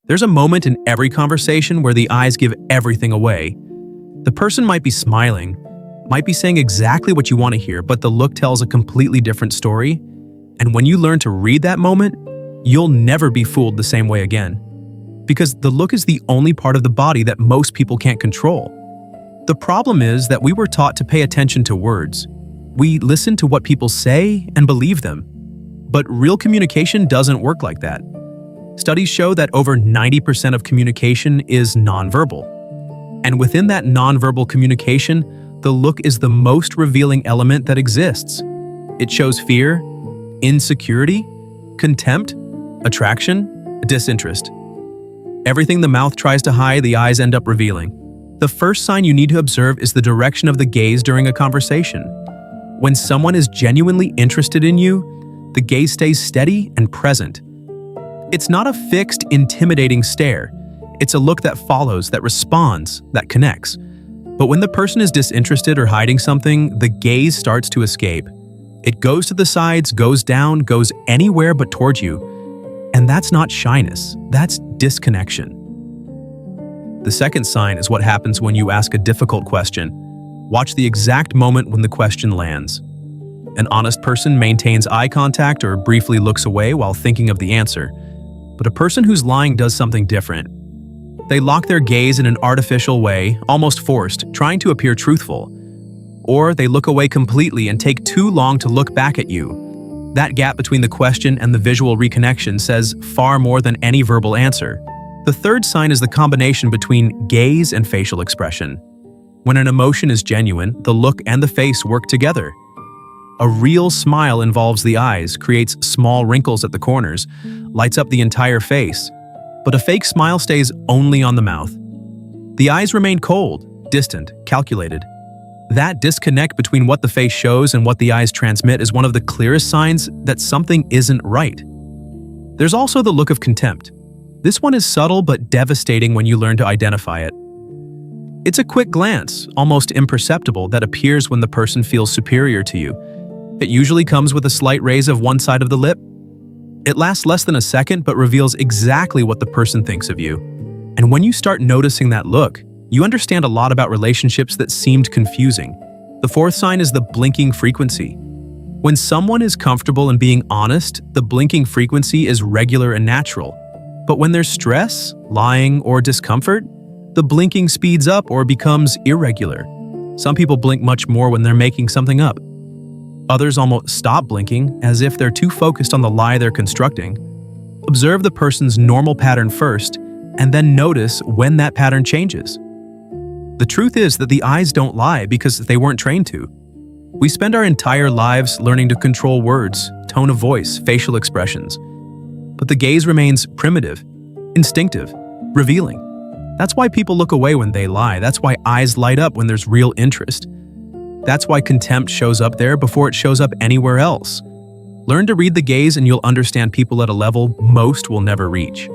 There's a moment in every conversation where the eyes give everything away. The person might be smiling, might be saying exactly what you want to hear, but the look tells a completely different story. And when you learn to read that moment, you'll never be fooled the same way again. Because the look is the only part of the body that most people can't control. The problem is that we were taught to pay attention to words. We listen to what people say and believe them. But real communication doesn't work like that. Studies show that over 90% of communication is nonverbal. And within that nonverbal communication, the look is the most revealing element that exists. It shows fear, insecurity, contempt, attraction, disinterest. Everything the mouth tries to hide, the eyes end up revealing. The first sign you need to observe is the direction of the gaze during a conversation. When someone is genuinely interested in you, the gaze stays steady and present. It's not a fixed, intimidating stare. It's a look that follows, that responds, that connects. But when the person is disinterested or hiding something, the gaze starts to escape. It goes to the sides, goes down, goes anywhere but towards you. And that's not shyness, that's disconnection. The second sign is what happens when you ask a difficult question. Watch the exact moment when the question lands. An honest person maintains eye contact or briefly looks away while thinking of the answer. But a person who's lying does something different. They lock their gaze in an artificial way, almost forced, trying to appear truthful. Or they look away completely and take too long to look back at you. That gap between the question and the visual reconnection says far more than any verbal answer. The third sign is the combination between gaze and facial expression. When an emotion is genuine, the look and the face work together. A real smile involves the eyes, creates small wrinkles at the corners, lights up the entire face. But a fake smile stays only on the mouth. The eyes remain cold, distant, calculated. That disconnect between what the face shows and what the eyes transmit is one of the clearest signs that something isn't right. There's also the look of contempt. This one is subtle but devastating when you learn to identify it. It's a quick glance, almost imperceptible, that appears when the person feels superior to you. It usually comes with a slight raise of one side of the lip. It lasts less than a second but reveals exactly what the person thinks of you. And when you start noticing that look, you understand a lot about relationships that seemed confusing. The fourth sign is the blinking frequency. When someone is comfortable in being honest, the blinking frequency is regular and natural. But when there's stress, lying, or discomfort, the blinking speeds up or becomes irregular. Some people blink much more when they're making something up. Others almost stop blinking, as if they're too focused on the lie they're constructing. Observe the person's normal pattern first, and then notice when that pattern changes. The truth is that the eyes don't lie because they weren't trained to. We spend our entire lives learning to control words, tone of voice, facial expressions. But the gaze remains primitive, instinctive, revealing. That's why people look away when they lie. That's why eyes light up when there's real interest. That's why contempt shows up there before it shows up anywhere else. Learn to read the gaze and you'll understand people at a level most will never reach.